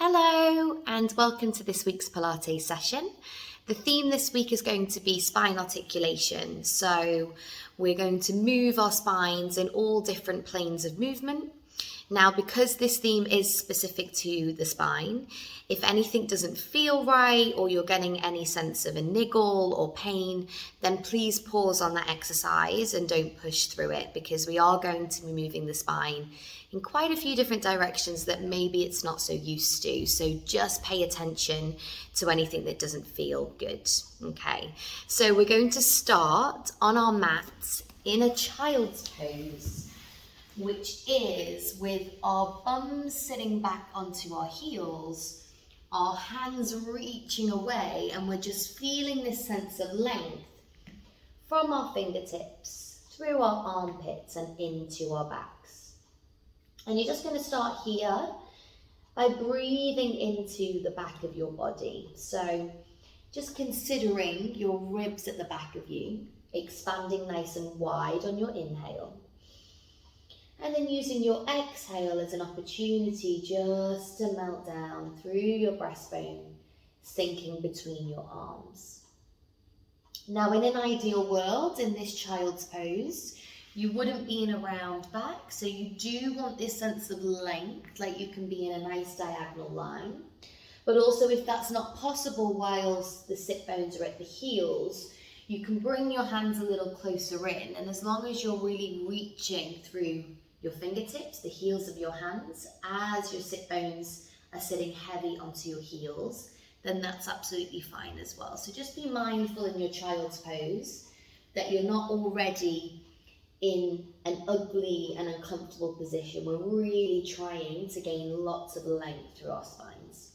Hello and welcome to this week's Pilates session. The theme this week is going to be spine articulation. So we're going to move our spines in all different planes of movement. Now, because this theme is specific to the spine, if anything doesn't feel right or you're getting any sense of a niggle or pain, then please pause on that exercise and don't push through it, because we are going to be moving the spine in quite a few different directions that maybe it's not so used to. So just pay attention to anything that doesn't feel good. Okay, so we're going to start on our mats in a child's pose, which is with our bums sitting back onto our heels, our hands reaching away, and we're just feeling this sense of length from our fingertips through our armpits and into our backs. And you're just going to start here by breathing into the back of your body. So just considering your ribs at the back of you, expanding nice and wide on your inhale. And then using your exhale as an opportunity just to melt down through your breastbone, sinking between your arms. Now, in an ideal world, in this child's pose, you wouldn't be in a round back, so you do want this sense of length, like you can be in a nice diagonal line. But also, if that's not possible whilst the sit bones are at the heels, you can bring your hands a little closer in, and as long as you're really reaching through your fingertips, the heels of your hands, as your sit bones are sitting heavy onto your heels, then that's absolutely fine as well. So just be mindful in your child's pose that you're not already in an ugly and uncomfortable position. We're really trying to gain lots of length through our spines.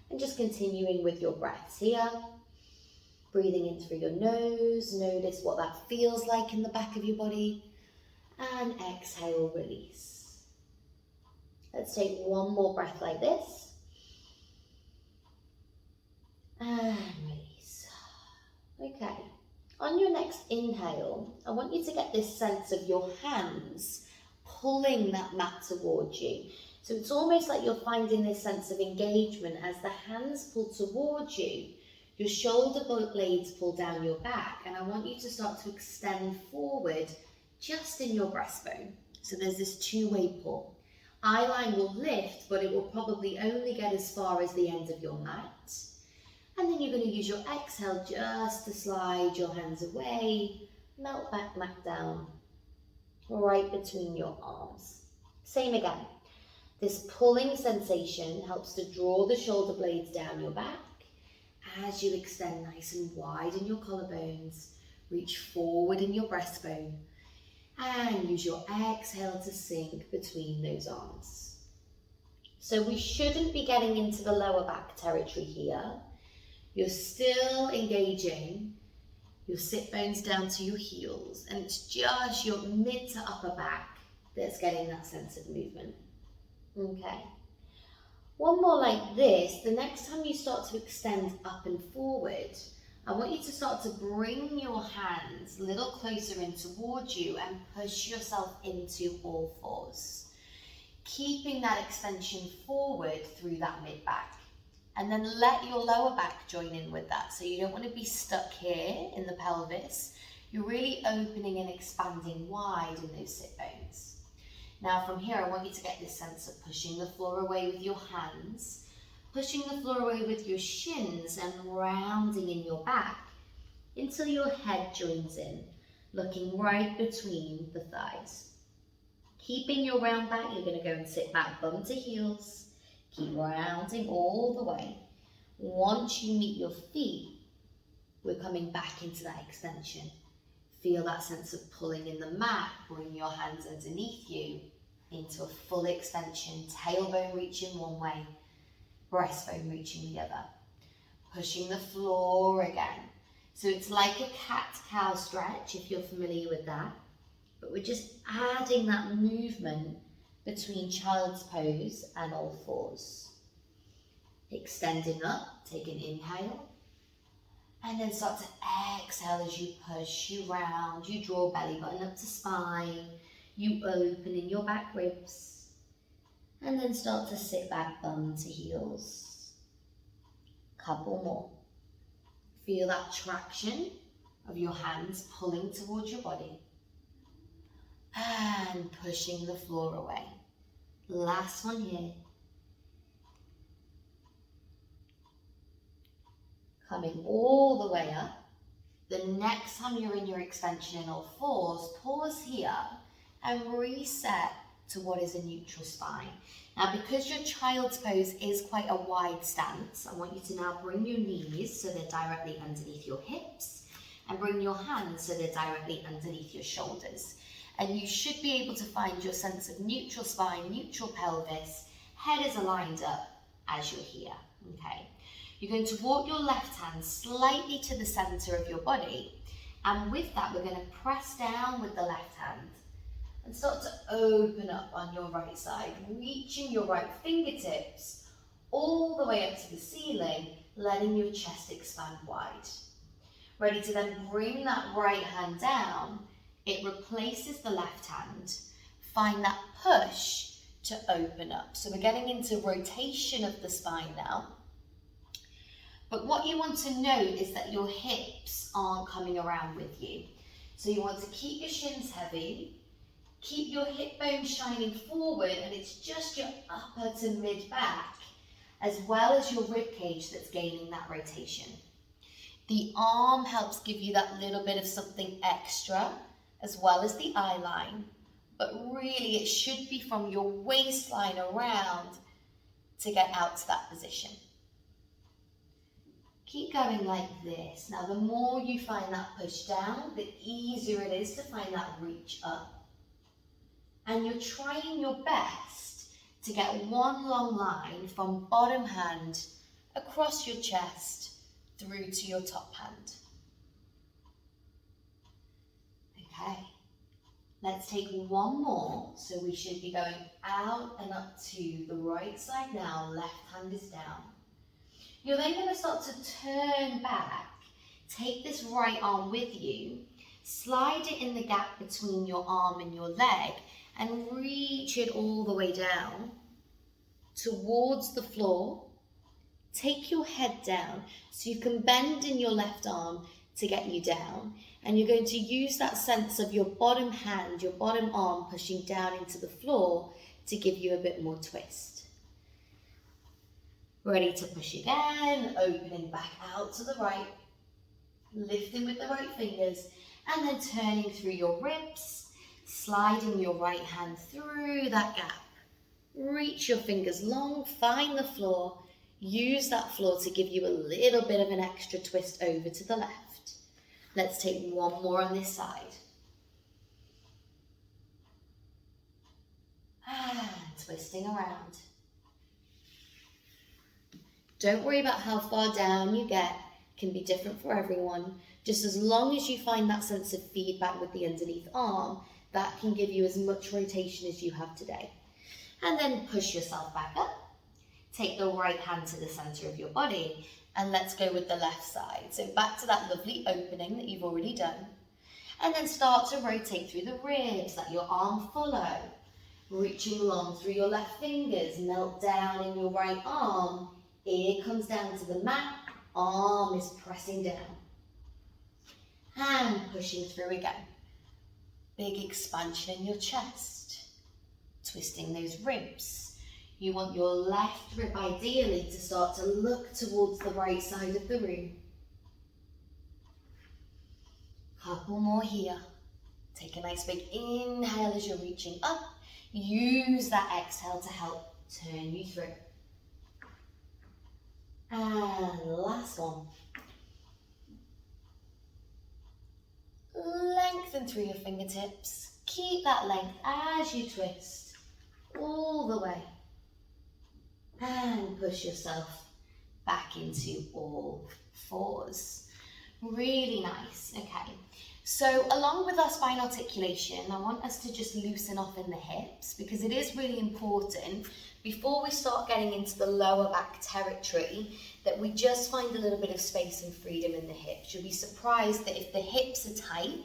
And just continuing with your breaths here, breathing in through your nose, notice what that feels like in the back of your body. And exhale, release. Let's take one more breath like this. And release. Okay. On your next inhale, I want you to get this sense of your hands pulling that mat towards you. So it's almost like you're finding this sense of engagement as the hands pull towards you. Your shoulder blades pull down your back, and I want you to start to extend forward just in your breastbone. So there's this two-way pull. Eye line will lift, but it will probably only get as far as the end of your mat. And then you're going to use your exhale just to slide your hands away, melt back down, right between your arms. Same again. This pulling sensation helps to draw the shoulder blades down your back as you extend nice and wide in your collarbones, reach forward in your breastbone, and use your exhale to sink between those arms. So we shouldn't be getting into the lower back territory here. You're still engaging your sit bones down to your heels, and it's just your mid to upper back that's getting that sense of movement. Okay. One more like this. The next time you start to extend up and forward, I want you to start to bring your hands a little closer in towards you and push yourself into all fours. Keeping that extension forward through that mid-back. And then let your lower back join in with that. So you don't want to be stuck here in the pelvis. You're really opening and expanding wide in those sit bones. Now from here, I want you to get this sense of pushing the floor away with your hands, pushing the floor away with your shins and rounding in your back until your head joins in, looking right between the thighs. Keeping your round back, you're going to go and sit back bum to heels. Keep rounding all the way. Once you meet your feet, we're coming back into that extension. Feel that sense of pulling in the mat. Bring your hands underneath you into a full extension. Tailbone reaching one way, breastbone reaching the other. Pushing the floor again. So it's like a cat-cow stretch, if you're familiar with that. But we're just adding that movement between child's pose and all fours. Extending up, take an inhale. And then start to exhale as you push, you round, you draw belly button up to spine, you open in your back ribs. And then start to sit back, bum to heels. Couple more. Feel that traction of your hands pulling towards your body. And pushing the floor away. Last one here. Coming all the way up. The next time you're in your extension in all fours, pause here and reset to what is a neutral spine. Now, because your child's pose is quite a wide stance, I want you to now bring your knees so they're directly underneath your hips and bring your hands so they're directly underneath your shoulders. And you should be able to find your sense of neutral spine, neutral pelvis, head is aligned up as you're here, okay? You're going to walk your left hand slightly to the center of your body, and with that, we're going to press down with the left hand and start to open up on your right side, reaching your right fingertips all the way up to the ceiling, letting your chest expand wide. Ready to then bring that right hand down. It replaces the left hand. Find that push to open up. So we're getting into rotation of the spine now. But what you want to note is that your hips aren't coming around with you. So you want to keep your shins heavy, keep your hip bones shining forward, and it's just your upper to mid back, as well as your rib cage that's gaining that rotation. The arm helps give you that little bit of something extra, as well as the eye line, but really it should be from your waistline around to get out to that position. Keep going like this. Now, the more you find that push down, the easier it is to find that reach up. And you're trying your best to get one long line from bottom hand across your chest through to your top hand. Okay, let's take one more. So we should be going out and up to the right side now. Left hand is down. You're then going to start to turn back, take this right arm with you, slide it in the gap between your arm and your leg, and reach it all the way down towards the floor. Take your head down so you can bend in your left arm to get you down, and you're going to use that sense of your bottom hand, your bottom arm pushing down into the floor to give you a bit more twist. Ready to push again, opening back out to the right, lifting with the right fingers, and then turning through your ribs, sliding your right hand through that gap. Reach your fingers long, find the floor, use that floor to give you a little bit of an extra twist over to the left. Let's take one more on this side. And twisting around. Don't worry about how far down you get. It can be different for everyone. Just as long as you find that sense of feedback with the underneath arm, that can give you as much rotation as you have today. And then push yourself back up. Take the right hand to the center of your body, and let's go with the left side. So back to that lovely opening that you've already done. And then start to rotate through the ribs, let your arm follow. Reaching long through your left fingers, melt down in your right arm. Ear comes down to the mat, arm is pressing down. And pushing through again. Big expansion in your chest. Twisting those ribs. You want your left rib ideally to start to look towards the right side of the room. Couple more here. Take a nice big inhale as you're reaching up. Use that exhale to help turn you through. And last one. Lengthen through your fingertips. Keep that length as you twist all the way. And push yourself back into all fours. Really nice. Okay. So along with our spine articulation, I want us to just loosen off in the hips, because it is really important before we start getting into the lower back territory that we just find a little bit of space and freedom in the hips. You'll be surprised that if the hips are tight,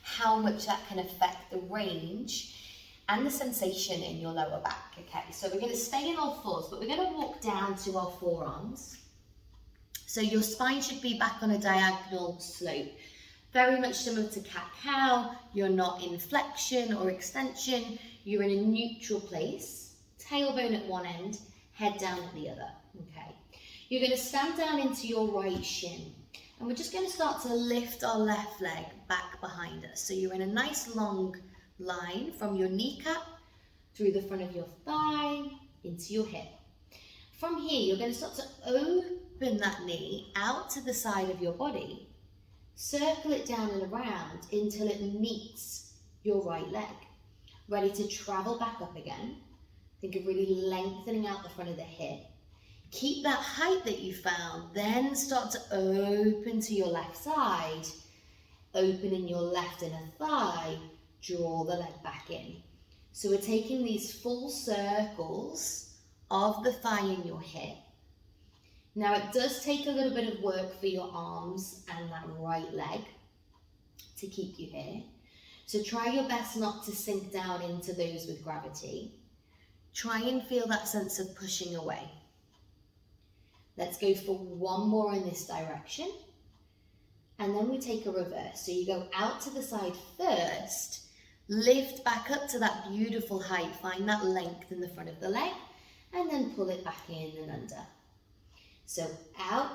how much that can affect the range and the sensation in your lower back. Okay, so we're going to stay in all fours, but we're going to walk down to our forearms. So your spine should be back on a diagonal slope, very much similar to cat-cow. You're not in flexion or extension, you're in a neutral place, tailbone at one end, head down at the other. Okay, you're going to stand down into your right shin, and we're just going to start to lift our left leg back behind us. So you're in a nice long line from your kneecap through the front of your thigh into your hip. From here, you're going to start to open that knee out to the side of your body, circle it down and around until it meets your right leg. Ready to travel back up again. Think of really lengthening out the front of the hip. Keep that height that you found, then start to open to your left side, opening your left inner thigh, draw the leg back in. So we're taking these full circles of the thigh in your hip. Now it does take a little bit of work for your arms and that right leg to keep you here. So try your best not to sink down into those with gravity. Try and feel that sense of pushing away. Let's go for one more in this direction. And then we take a reverse. So you go out to the side first, lift back up to that beautiful height, find that length in the front of the leg, and then pull it back in and under. So out,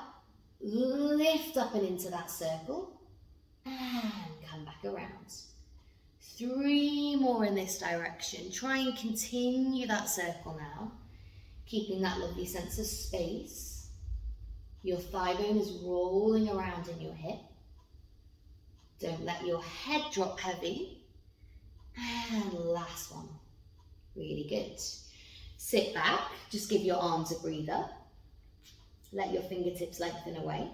lift up and into that circle, and come back around. 3 more in this direction. Try and continue that circle now, keeping that lovely sense of space. Your thigh bone is rolling around in your hip. Don't let your head drop heavy. And last one. Really good. Sit back, just give your arms a breather. Let your fingertips lengthen away.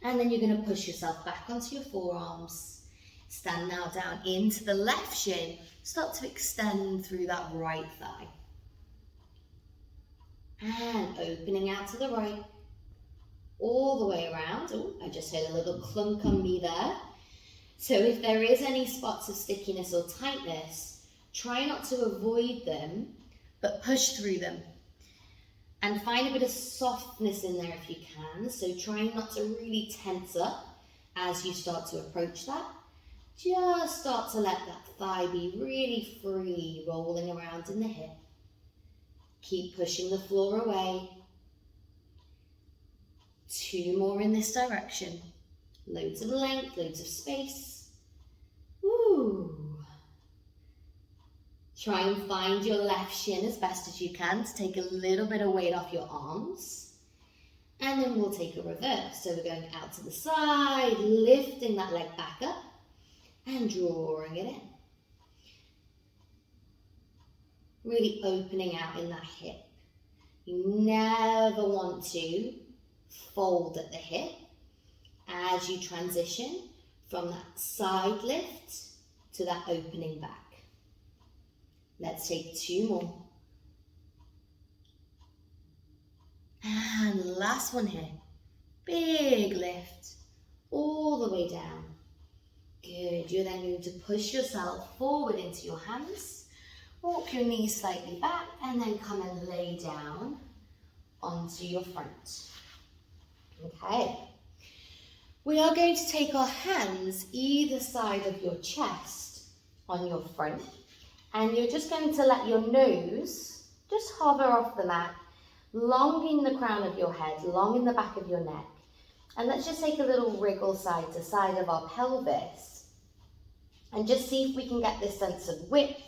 And then you're going to push yourself back onto your forearms. Stand now down into the left shin. Start to extend through that right thigh. And opening out to the right. All the way around. Oh, I just heard a little clunk on me there. So if there is any spots of stickiness or tightness, try not to avoid them, but push through them. And find a bit of softness in there if you can. So try not to really tense up as you start to approach that. Just start to let that thigh be really free, rolling around in the hip. Keep pushing the floor away. 2 more in this direction. Loads of length, loads of space. Woo. Try and find your left shin as best as you can to take a little bit of weight off your arms. And then we'll take a reverse. So we're going out to the side, lifting that leg back up and drawing it in. Really opening out in that hip. You never want to fold at the hip as you transition from that side lift to that opening back. Let's take 2 more. And last one here. Big lift all the way down. Good. You're then going to push yourself forward into your hands. Walk your knees slightly back and then come and lay down onto your front. Okay. We are going to take our hands either side of your chest on your front, and you're just going to let your nose just hover off the mat, long in the crown of your head, long in the back of your neck. And let's just take a little wriggle side to side of our pelvis and just see if we can get this sense of width,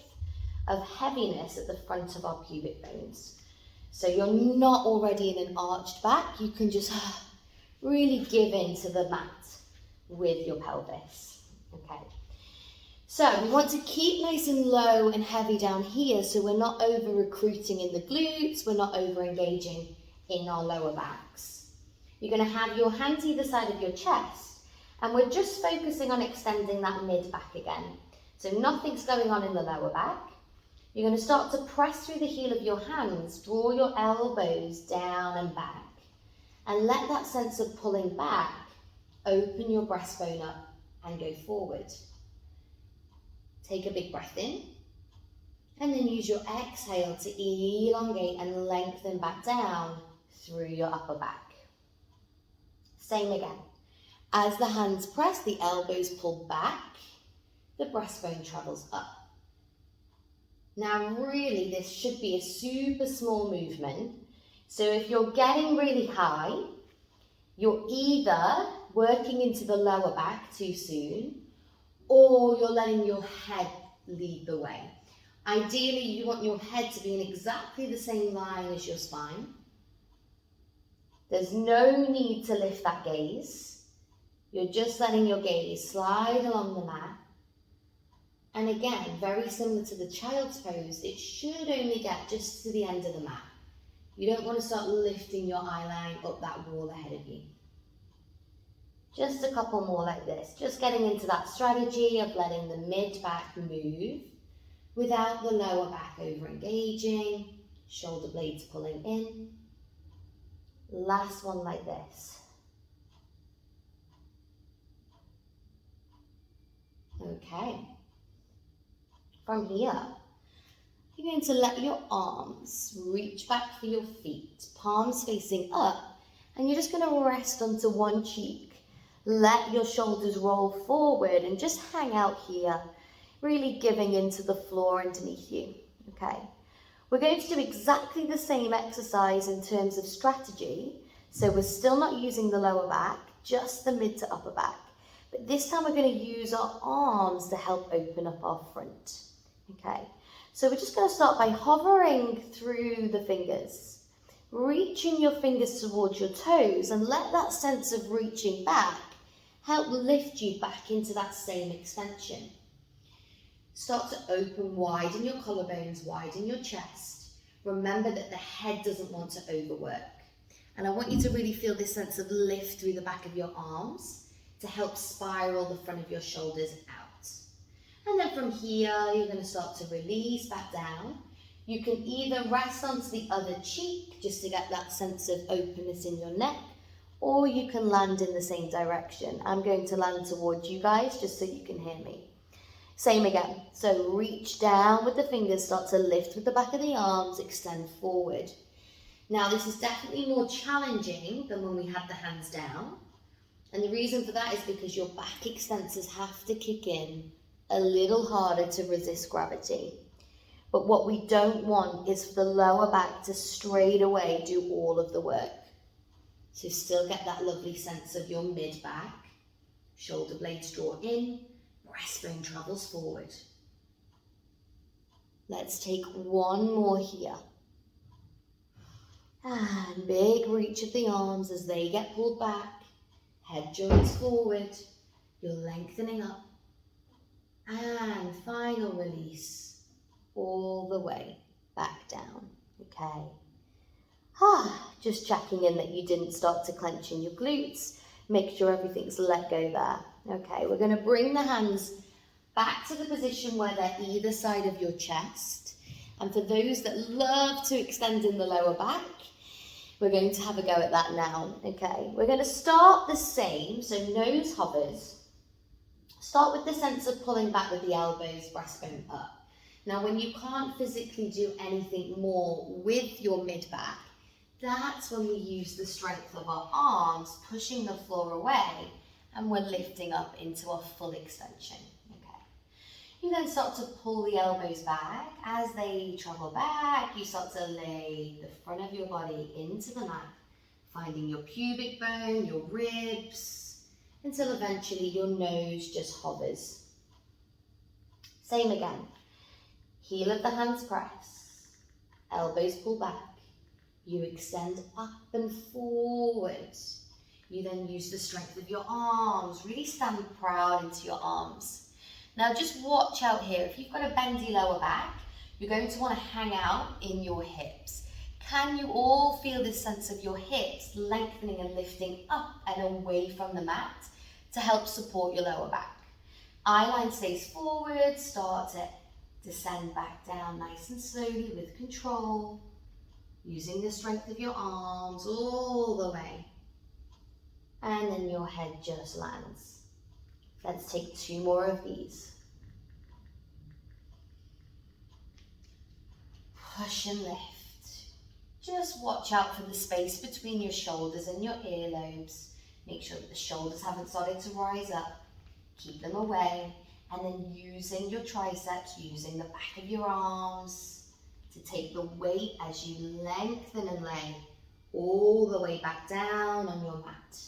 of heaviness at the front of our pubic bones. So you're not already in an arched back, you can just really give in to the mat with your pelvis. Okay. So we want to keep nice and low and heavy down here so we're not over recruiting in the glutes, we're not over engaging in our lower backs. You're going to have your hands either side of your chest and we're just focusing on extending that mid back again. So nothing's going on in the lower back. You're going to start to press through the heel of your hands, draw your elbows down and back, and let that sense of pulling back open your breastbone up and go forward. Take a big breath in And then use your exhale to elongate and lengthen back down through your upper back. Same again. As the hands press, the elbows pull back, the breastbone travels up. Now really this should be a super small movement. So if you're getting really high, you're either working into the lower back too soon, or you're letting your head lead the way. Ideally, you want your head to be in exactly the same line as your spine. There's no need to lift that gaze. You're just letting your gaze slide along the mat. And again, very similar to the child's pose, it should only get just to the end of the mat. You don't want to start lifting your eye line up that wall ahead of you. Just a couple more like this. Just getting into that strategy of letting the mid-back move without the lower back over engaging, shoulder blades pulling in. Last one like this. Okay. From here, you're going to let your arms reach back for your feet, palms facing up, and you're just going to rest onto one cheek. Let your shoulders roll forward and just hang out here, really giving into the floor underneath you, okay? We're going to do exactly the same exercise in terms of strategy, so we're still not using the lower back, just the mid to upper back. But this time we're going to use our arms to help open up our front, okay? So we're just going to start by hovering through the fingers, reaching your fingers towards your toes, and let that sense of reaching back help lift you back into that same extension. Start to open, widen your collarbones, widen your chest. Remember that the head doesn't want to overwork. And I want you to really feel this sense of lift through the back of your arms to help spiral the front of your shoulders out. And then from here, you're going to start to release back down. You can either rest onto the other cheek just to get that sense of openness in your neck, or you can land in the same direction. I'm going to land towards you guys just so you can hear me. Same again. So reach down with the fingers, start to lift with the back of the arms, extend forward. Now this is definitely more challenging than when we had the hands down. And the reason for that is because your back extensors have to kick in a little harder to resist gravity. But what we don't want is for the lower back to straight away do all of the work. So still get that lovely sense of your mid-back, shoulder blades draw in, breastbone travels forward. Let's take one more here. And big reach of the arms as they get pulled back, head joins forward, you're lengthening up. And final release, all the way back down, okay. Just checking in that you didn't start to clench in your glutes. Make sure everything's let go there. Okay, we're going to bring the hands back to the position where they're either side of your chest. And for those that love to extend in the lower back, we're going to have a go at that now. Okay, we're going to start the same, so nose hovers. Start with the sense of pulling back with the elbows, breastbone up. Now, when you can't physically do anything more with your mid-back, that's when we use the strength of our arms, pushing the floor away, and we're lifting up into a full extension. Okay. You then start to pull the elbows back. As they travel back, you start to lay the front of your body into the mat, finding your pubic bone, your ribs, until eventually your nose just hovers. Same again. Heel of the hands press, elbows pull back. You extend up and forward. You then use the strength of your arms. Really stand proud into your arms. Now just watch out here. If you've got a bendy lower back, you're going to want to hang out in your hips. Can you all feel this sense of your hips lengthening and lifting up and away from the mat to help support your lower back? Eye line stays forward. Start to descend back down nice and slowly with control. Using the strength of your arms all the way. And then your head just lands. Let's take 2 more of these. push and lift. Just watch out for the space between your shoulders and your earlobes. Make sure that the shoulders haven't started to rise up. Keep them away. And then using your triceps, using the back of your arms to take the weight as you lengthen and lay all the way back down on your mat.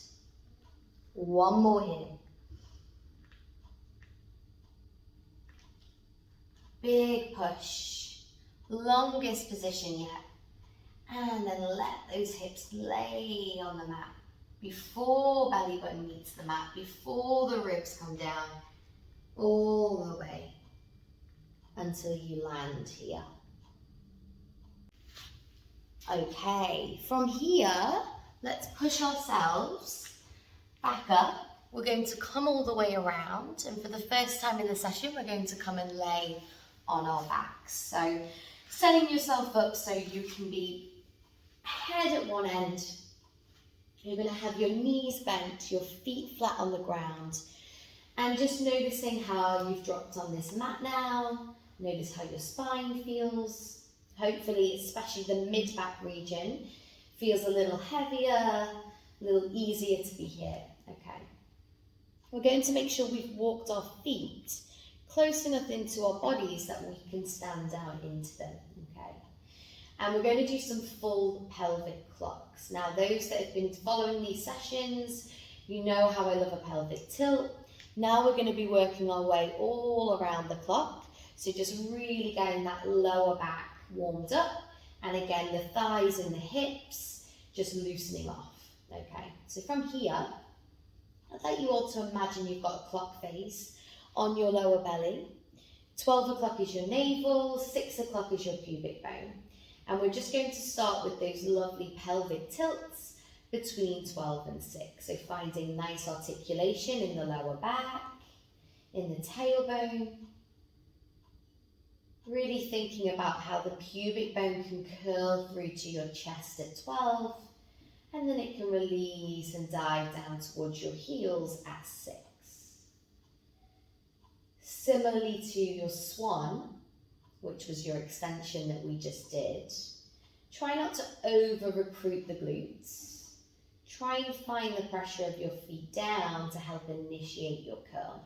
One more here. Big push. Longest position yet. And then let those hips lay on the mat before belly button meets the mat, before the ribs come down, all the way until you land here. Okay, from here, let's push ourselves back up. We're going to come all the way around, and for the first time in the session, we're going to come and lay on our backs. So setting yourself up so you can be head at one end. You're going to have your knees bent, your feet flat on the ground, and just noticing how you've dropped on this mat now. Notice how your spine feels. Hopefully, especially the mid-back region, feels a little heavier, a little easier to be here. Okay. We're going to make sure we've walked our feet close enough into our bodies that we can stand down into them. Okay. And we're going to do some full pelvic clocks. Now, those that have been following these sessions, you know how I love a pelvic tilt. Now we're going to be working our way all around the clock. So just really getting that lower back warmed up. And again, the thighs and the hips just loosening off. Okay, so from here, I'd like you all to imagine you've got a clock face on your lower belly. 12 o'clock is your navel, 6 o'clock is your pubic bone. And we're just going to start with those lovely pelvic tilts between 12 and 6. So finding nice articulation in the lower back, in the tailbone. Really thinking about how the pubic bone can curl through to your chest at 12, and then it can release and dive down towards your heels at 6. Similarly to your swan, which was your extension that we just did, try not to over-recruit the glutes. Try and find the pressure of your feet down to help initiate your curl.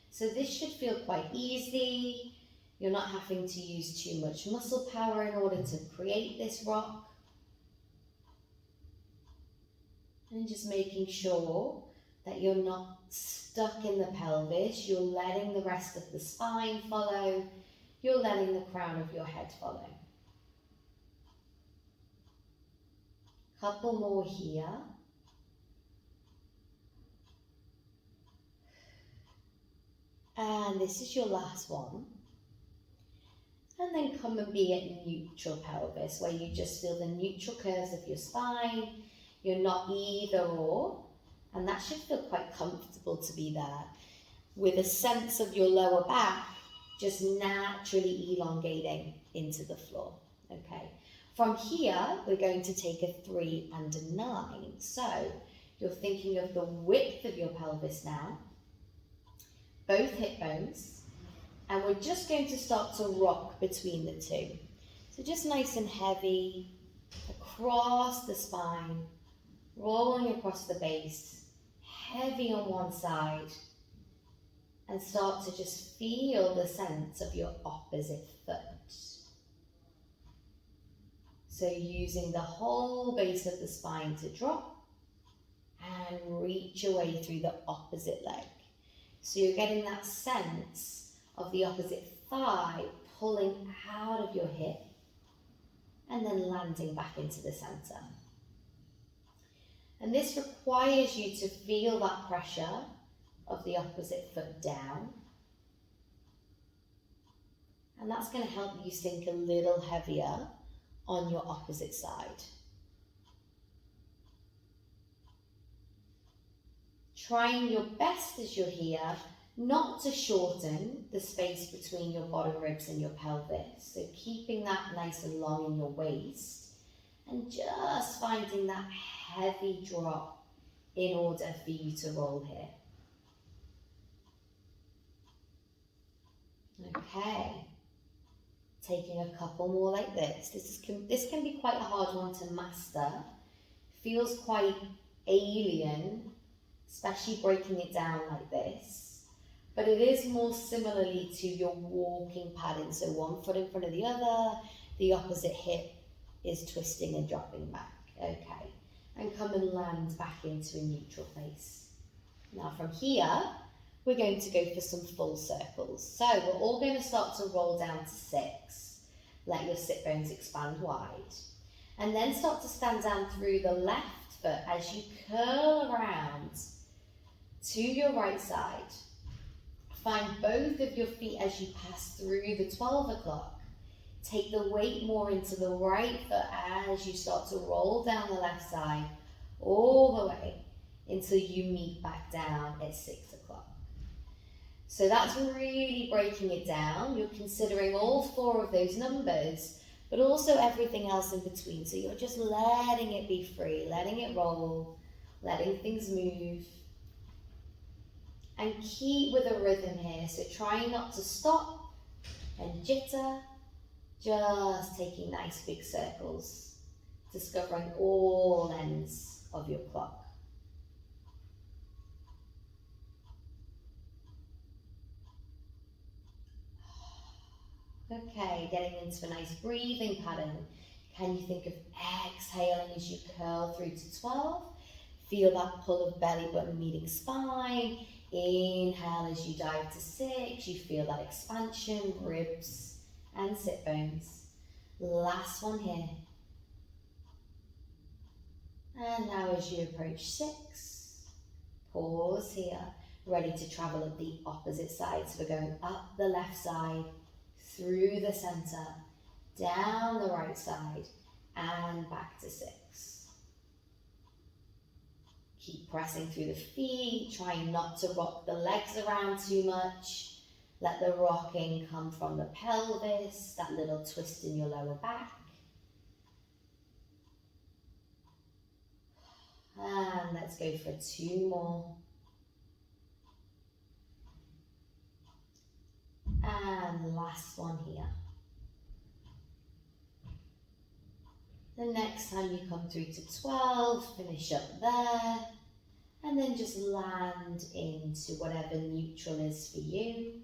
So this should feel quite easy. You're not having to use too much muscle power in order to create this rock. And just making sure that you're not stuck in the pelvis. You're letting the rest of the spine follow. You're letting the crown of your head follow. Couple more here. And this is your last one. And then come and be at neutral pelvis, where you just feel the neutral curves of your spine. You're not either or, and that should feel quite comfortable to be there, with a sense of your lower back just naturally elongating into the floor. Okay. From here, we're going to take a 3 and a 9. So you're thinking of the width of your pelvis now, both hip bones. And we're just going to start to rock between the two. So just nice and heavy, across the spine, rolling across the base, heavy on one side, and start to just feel the sense of your opposite foot. So using the whole base of the spine to drop and reach away through the opposite leg. So you're getting that sense of the opposite thigh pulling out of your hip and then landing back into the center. And this requires you to feel that pressure of the opposite foot down. And that's going to help you sink a little heavier on your opposite side. Trying your best as you're here not to shorten the space between your bottom ribs and your pelvis. So keeping that nice and long in your waist and just finding that heavy drop in order for you to roll here. Okay. Taking a couple more like this. This can be quite a hard one to master. Feels quite alien, especially breaking it down like this. But it is more similarly to your walking pattern. So one foot in front of the other, the opposite hip is twisting and dropping back. Okay. And come and land back into a neutral place. Now from here, we're going to go for some full circles. So we're all going to start to roll down to 6. Let your sit bones expand wide. And then start to stand down through the left foot as you curl around to your right side. Find both of your feet as you pass through the 12 o'clock. Take the weight more into the right foot as you start to roll down the left side all the way until you meet back down at 6 o'clock. So that's really breaking it down. You're considering all 4 of those numbers, but also everything else in between. So you're just letting it be free, letting it roll, letting things move. And keep with a rhythm here. So trying not to stop and jitter, just taking nice big circles, discovering all ends of your clock. Okay, getting into a nice breathing pattern. Can you think of exhaling as you curl through to 12? Feel that pull of belly button meeting spine. Inhale as you dive to 6. You feel that expansion, ribs and sit bones. Last one here. And now as you approach 6, pause here. Ready to travel up the opposite side. So we're going up the left side, through the center, down the right side, and back to 6. Keep pressing through the feet, trying not to rock the legs around too much. Let the rocking come from the pelvis, that little twist in your lower back. And let's go for 2 more. And last one here. The next time you come through to 12, finish up there, and then just land into whatever neutral is for you.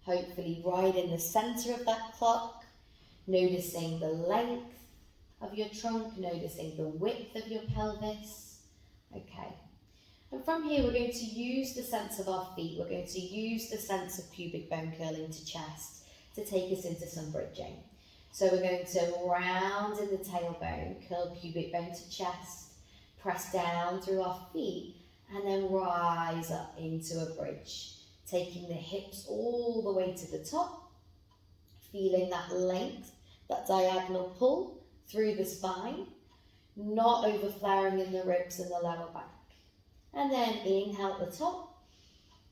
Hopefully right in the center of that clock, noticing the length of your trunk, noticing the width of your pelvis. Okay. And from here, we're going to use the sense of our feet. We're going to use the sense of pubic bone curling to chest to take us into some bridging. So we're going to round in the tailbone, curl pubic bone to chest, press down through our feet, and then rise up into a bridge, taking the hips all the way to the top, feeling that length, that diagonal pull through the spine, not overflaring in the ribs and the lower back. And then inhale at the top.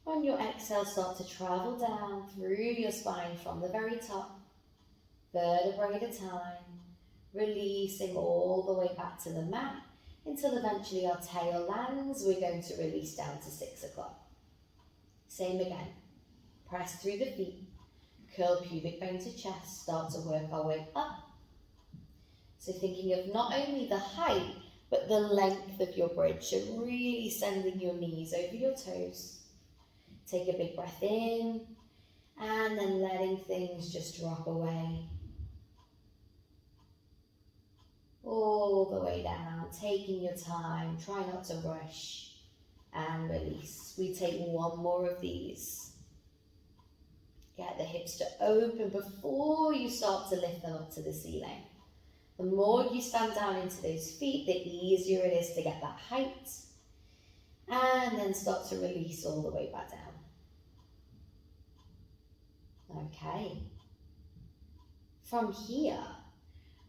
On your exhale, start to travel down through your spine from the very top, vertebrae at a time, releasing all the way back to the mat until eventually our tail lands. We're going to release down to 6 o'clock. Same again. Press through the feet, curl pubic bone to chest, start to work our way up. So thinking of not only the height, but the length of your bridge. So really sending your knees over your toes. Take a big breath in, and then letting things just drop away. All the way down, taking your time, try not to rush, and release. We take 1 more of these. Get the hips to open before you start to lift them up to the ceiling. The more you stand down into those feet, the easier it is to get that height. And then start to release all the way back down. Okay. From here,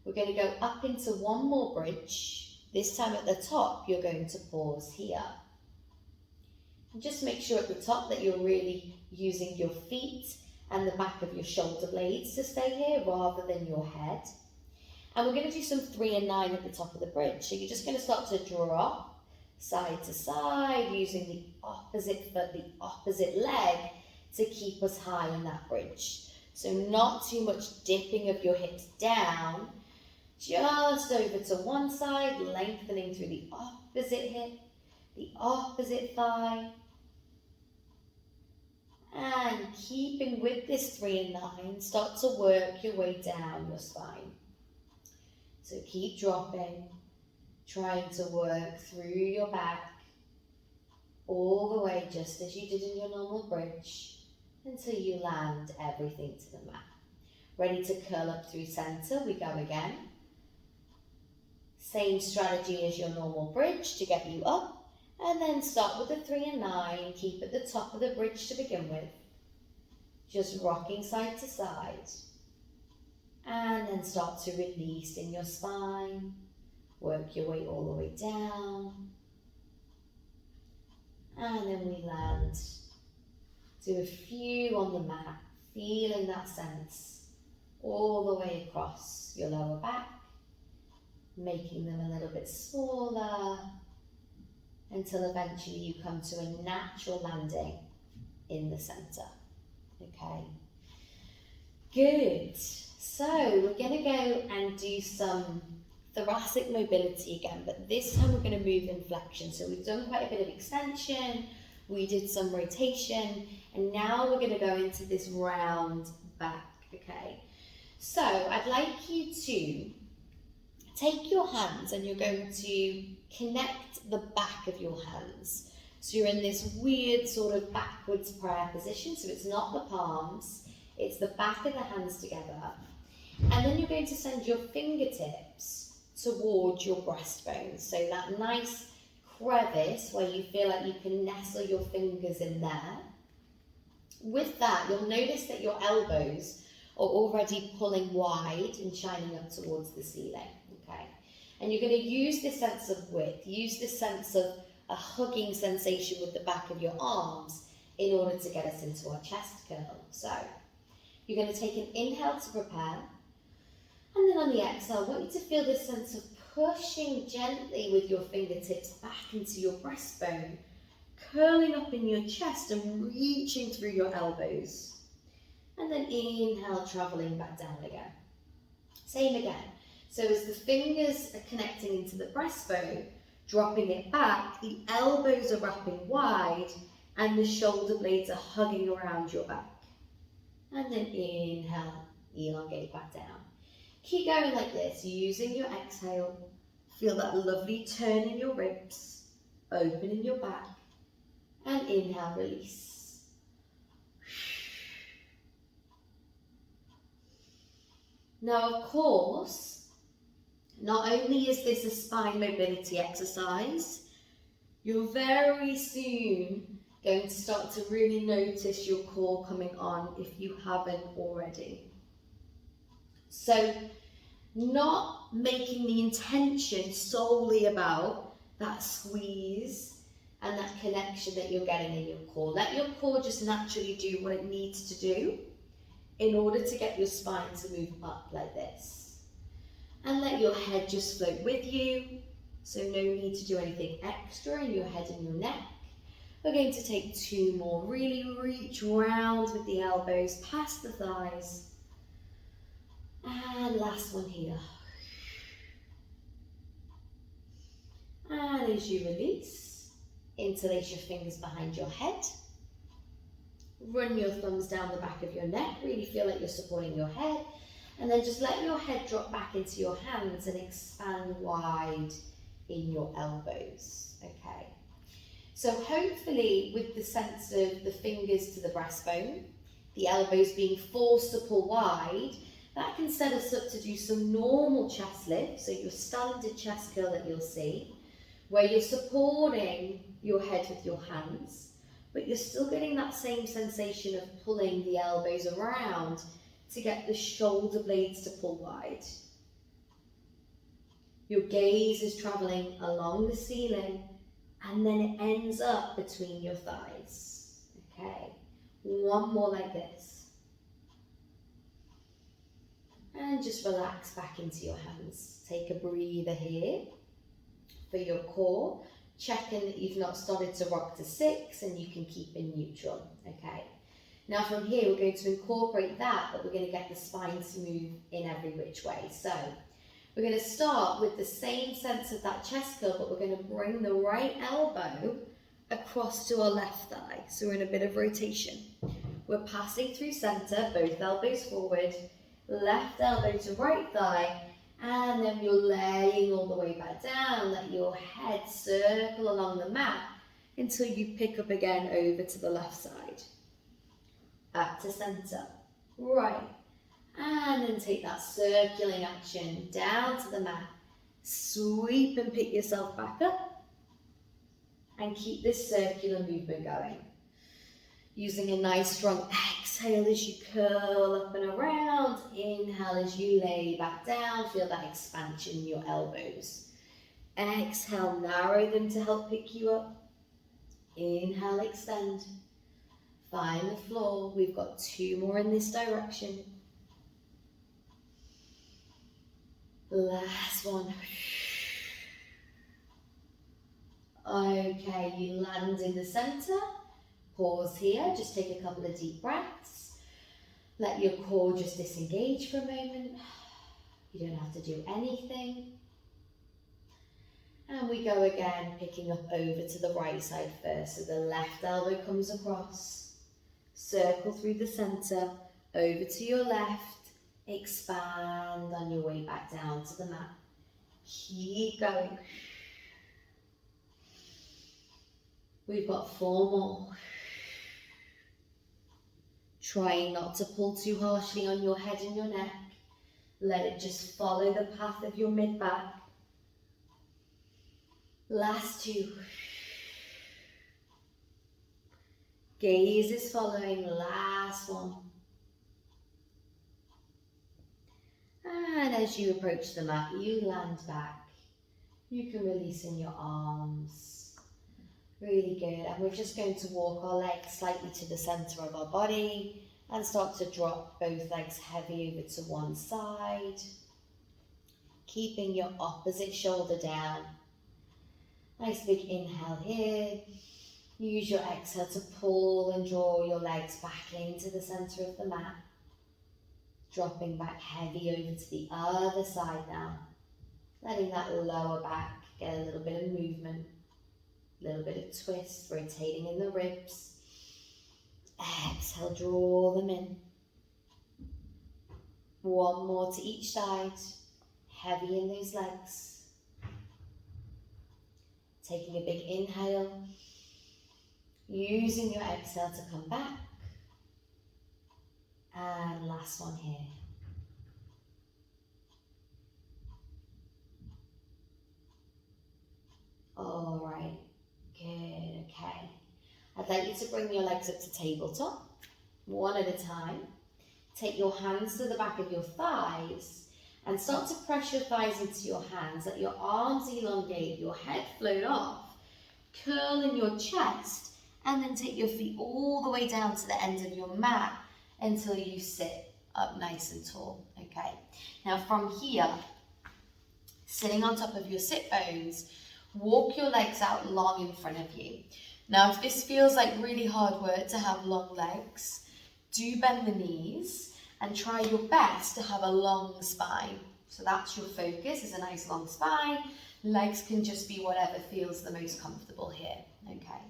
we're going to go up into 1 more bridge. This time at the top, you're going to pause here. And just make sure at the top that you're really using your feet and the back of your shoulder blades to stay here rather than your head. And we're going to do some 3 and 9 at the top of the bridge. So you're just going to start to drop side to side using the opposite foot, the opposite leg to keep us high in that bridge. So not too much dipping of your hips down, just over to one side, lengthening through the opposite hip, the opposite thigh. And keeping with this 3 and 9, start to work your way down your spine. So keep dropping, trying to work through your back, all the way just as you did in your normal bridge, until you land everything to the mat. Ready to curl up through center, we go again. Same strategy as your normal bridge to get you up, and then start with the 3 and 9, keep at the top of the bridge to begin with. Just rocking side to side. And then start to release in your spine, work your way all the way down. And then we land. Do a few on the mat, feeling that sense all the way across your lower back, making them a little bit smaller until eventually you come to a natural landing in the center. Okay, good. So we're going to go and do some thoracic mobility again, but this time we're going to move in flexion. So we've done quite a bit of extension, we did some rotation, and now we're going to go into this round back. Okay, so I'd like you to take your hands and you're going to connect the back of your hands. So you're in this weird sort of backwards prayer position. So it's not the palms, it's the back of the hands together. And then you're going to send your fingertips towards your breastbone. So that nice crevice where you feel like you can nestle your fingers in there. With that, you'll notice that your elbows are already pulling wide and shining up towards the ceiling. Okay, and you're going to use this sense of width, use this sense of a hugging sensation with the back of your arms in order to get us into our chest curl. So you're going to take an inhale to prepare, and then on the exhale, I want you to feel this sense of pushing gently with your fingertips back into your breastbone, curling up in your chest and reaching through your elbows. And then inhale, traveling back down again. Same again. So as the fingers are connecting into the breastbone, dropping it back, the elbows are wrapping wide and the shoulder blades are hugging around your back. And then inhale, elongate back down. Keep going like this, using your exhale. Feel that lovely turn in your ribs, open in your back, and inhale, release. Now, of course, not only is this a spine mobility exercise, you're very soon going to start to really notice your core coming on if you haven't already. So, not making the intention solely about that squeeze and that connection that you're getting in your core. Let your core just naturally do what it needs to do in order to get your spine to move up like this. And let your head just float with you, so no need to do anything extra in your head and your neck. We're going to take 2 more. Really reach round with the elbows past the thighs. And last one here. And as you release, interlace your fingers behind your head. Run your thumbs down the back of your neck. Really feel like you're supporting your head. And then just let your head drop back into your hands and expand wide in your elbows. Okay. So hopefully with the sense of the fingers to the breastbone, the elbows being forced to pull wide, that can set us up to do some normal chest lift. So your standard chest curl that you'll see, where you're supporting your head with your hands, but you're still getting that same sensation of pulling the elbows around to get the shoulder blades to pull wide. Your gaze is traveling along the ceiling and then it ends up between your thighs. Okay, one more like this. And just relax back into your hands. Take a breather here for your core. Checking that you've not started to rock to 6 and you can keep in neutral. Okay, Now from here, we're going to incorporate that, but we're going to get the spine to move in every which way. So we're going to start with the same sense of that chest curl, but we're going to bring the right elbow across to our left thigh. So we're in a bit of rotation. We're passing through center, both elbows forward, left elbow to right thigh, and then you're laying all the way back down. Let your head circle along the mat until you pick up again over to the left side. Back to center, right, and then take that circling action down to the mat. Sweep and pick yourself back up, and keep this circular movement going. Using a nice strong exhale as you curl up and around. Inhale as you lay back down. Feel that expansion in your elbows. Exhale, narrow them to help pick you up. Inhale, extend. Find the floor. We've got 2 more in this direction. Last one. Okay, you land in the center. Pause here, just take a couple of deep breaths. Let your core just disengage for a moment. You don't have to do anything. And we go again, picking up over to the right side first. So the left elbow comes across. Circle through the center, over to your left. Expand on your way back down to the mat. Keep going. We've got 4 more. Trying not to pull too harshly on your head and your neck. Let it just follow the path of your mid-back. Last 2. Gaze is following. Last 1. And as you approach the mat, you land back. You can release in your arms. Really good. And we're just going to walk our legs slightly to the center of our body and start to drop both legs heavy over to one side. Keeping your opposite shoulder down. Nice big inhale here. Use your exhale to pull and draw your legs back into the center of the mat. Dropping back heavy over to the other side now. Letting that lower back get a little bit of movement. A little bit of twist, rotating in the ribs. Exhale, draw them in. 1 more to each side. Heavy in those legs. Taking a big inhale. Using your exhale to come back. And last one here. All right. Good, okay. I'd like you to bring your legs up to tabletop, one at a time. Take your hands to the back of your thighs and start to press your thighs into your hands. Let your arms elongate, your head float off. Curl in your chest and then take your feet all the way down to the end of your mat until you sit up nice and tall, okay? Now from here, sitting on top of your sit bones, walk your legs out long in front of you. Now, if this feels like really hard work to have long legs, do bend the knees and try your best to have a long spine. So that's your focus, is a nice long spine. Legs can just be whatever feels the most comfortable here, okay?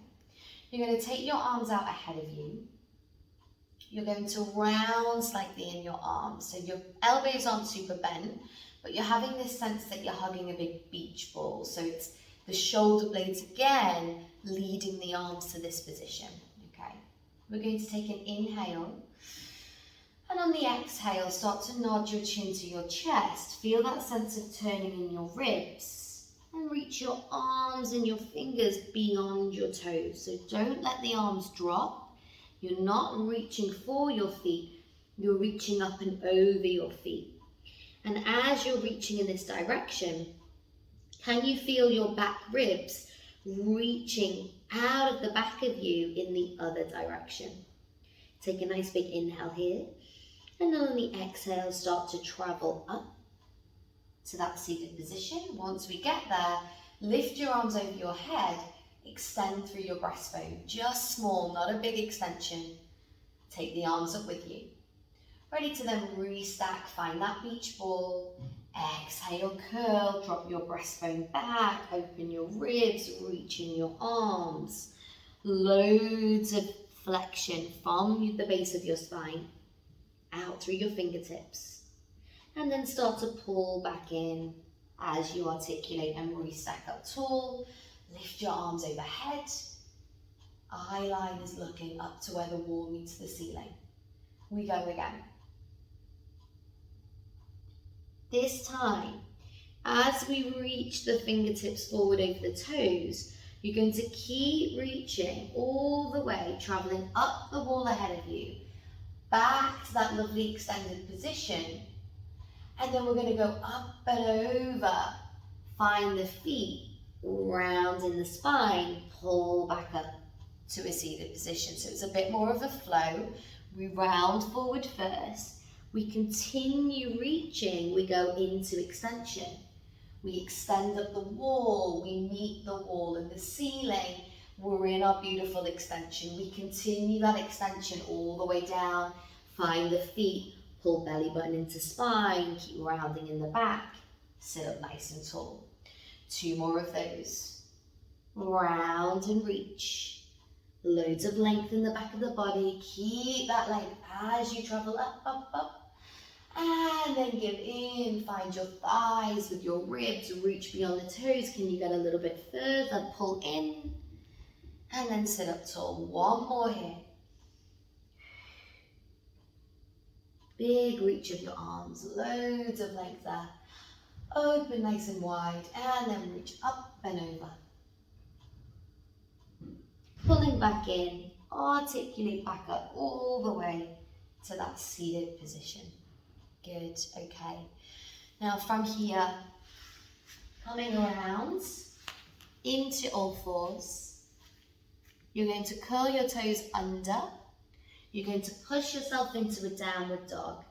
You're going to take your arms out ahead of you. You're going to round slightly in your arms. So your elbows aren't super bent, but you're having this sense that you're hugging a big beach ball. So it's the shoulder blades again, leading the arms to this position, okay? We're going to take an inhale, and on the exhale, start to nod your chin to your chest. Feel that sense of turning in your ribs, and reach your arms and your fingers beyond your toes. So don't let the arms drop. You're not reaching for your feet, you're reaching up and over your feet. And as you're reaching in this direction, can you feel your back ribs reaching out of the back of you in the other direction? Take a nice big inhale here. And then on the exhale, start to travel up to that seated position. Once we get there, lift your arms over your head, extend through your breastbone. Just small, not a big extension. Take the arms up with you. Ready to then restack, find that beach ball. Exhale, curl, drop your breastbone back, open your ribs, reach in your arms. Loads of flexion from the base of your spine, out through your fingertips. And then start to pull back in as you articulate and restack up tall. Lift your arms overhead. Eye line is looking up to where the wall meets the ceiling. We go again. This time, as we reach the fingertips forward over the toes, you're going to keep reaching all the way, traveling up the wall ahead of you, back to that lovely extended position. And then we're going to go up and over, find the feet, round in the spine, pull back up to a seated position. So it's a bit more of a flow. We round forward first. We continue reaching, we go into extension. We extend up the wall, we meet the wall and the ceiling. We're in our beautiful extension. We continue that extension all the way down. Find the feet, pull belly button into spine, keep rounding in the back. Sit up nice and tall. 2 more of those. Round and reach. Loads of length in the back of the body. Keep that length as you travel up, up, up. And then give in, find your thighs with your ribs, reach beyond the toes. Can you get a little bit further? Pull in, and then sit up tall. 1 more here. Big reach of your arms, loads of length there. Open nice and wide, and then reach up and over. Pulling back in, articulate back up all the way to that seated position. Good, okay. Now from here, coming around into all fours, you're going to curl your toes under. You're going to push yourself into a downward dog.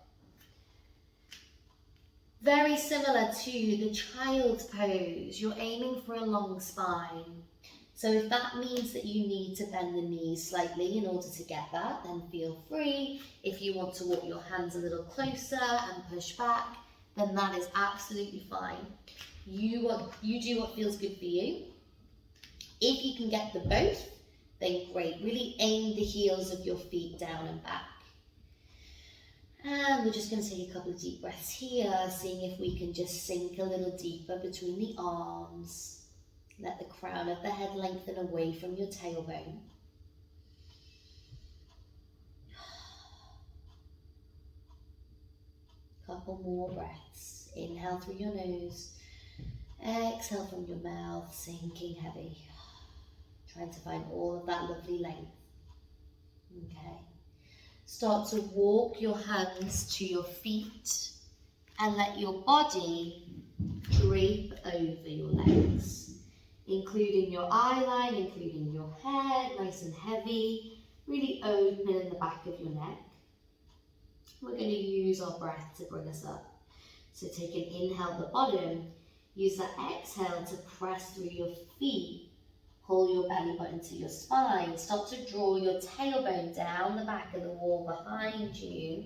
Very similar to the child's pose, you're aiming for a long spine. So if that means that you need to bend the knees slightly in order to get that, then feel free. If you want to walk your hands a little closer and push back, then that is absolutely fine. You do what feels good for you. If you can get the both, then great. Really aim the heels of your feet down and back. And we're just going to take a couple of deep breaths here, seeing if we can just sink a little deeper between the arms. Let the crown of the head lengthen away from your tailbone. Couple more breaths. Inhale through your nose. Exhale from your mouth, sinking heavy. Trying to find all of that lovely length. Okay. Start to walk your hands to your feet and let your body drape over your legs. Including your eye line, including your head, nice and heavy, really open in the back of your neck. We're going to use our breath to bring us up. So take an inhale at the bottom, use that exhale to press through your feet, pull your belly button to your spine, start to draw your tailbone down the back of the wall behind you,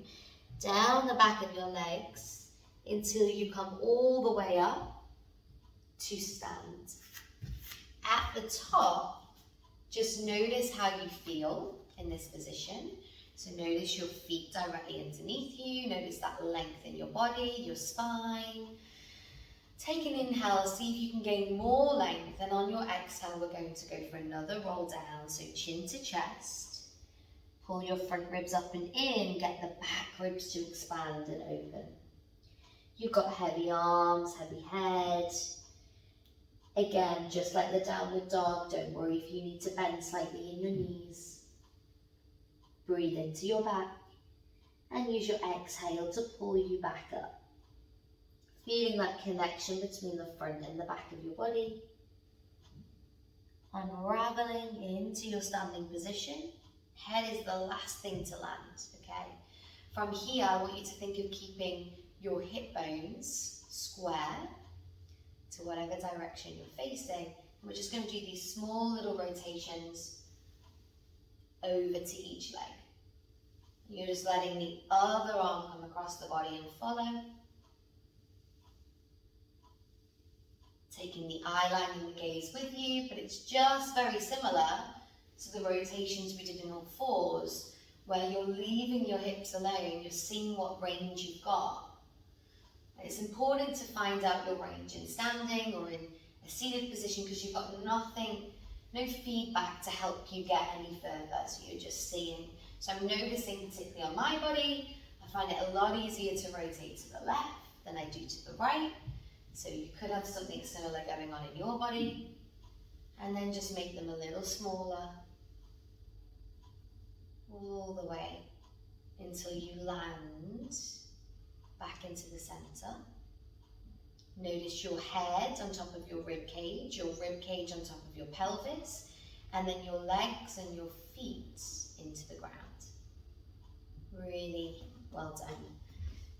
down the back of your legs, until you come all the way up to stand. At the top, just notice how you feel in this position. So notice your feet directly underneath you. Notice that length in your body, your spine. Take an inhale, see if you can gain more length. And on your exhale, we're going to go for another roll down. So chin to chest. Pull your front ribs up and in. Get the back ribs to expand and open. You've got heavy arms, heavy head. Again, just like the downward dog, don't worry if you need to bend slightly in your knees. Breathe into your back and use your exhale to pull you back up. Feeling that connection between the front and the back of your body. Unraveling into your standing position. Head is the last thing to land, okay? From here, I want you to think of keeping your hip bones square to whatever direction you're facing. And we're just going to do these small little rotations over to each leg. You're just letting the other arm come across the body and follow. Taking the eye line and the gaze with you, but it's just very similar to the rotations we did in all fours, where you're leaving your hips alone, you're seeing what range you've got. And it's important to find out your range in standing or in a seated position, because you've got nothing, no feedback to help you get any further, so you're just seeing. So I'm noticing, particularly on my body, I find it a lot easier to rotate to the left than I do to the right. So you could have something similar going on in your body, and then just make them a little smaller, all the way until you land back into the center. Notice your head on top of your rib cage on top of your pelvis, and then your legs and your feet into the ground. Really well done.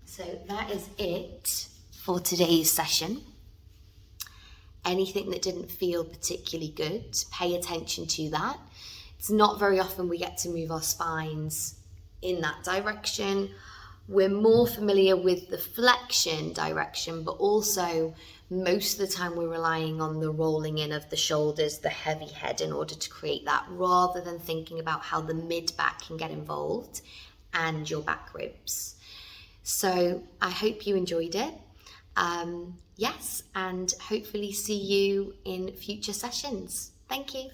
So that is it for today's session. Anything that didn't feel particularly good, pay attention to that. It's not very often we get to move our spines in that direction. We're more familiar with the flexion direction, but also most of the time we're relying on the rolling in of the shoulders, the heavy head, in order to create that, rather than thinking about how the mid-back can get involved and your back ribs. So I hope you enjoyed it. Yes, and hopefully see you in future sessions. Thank you.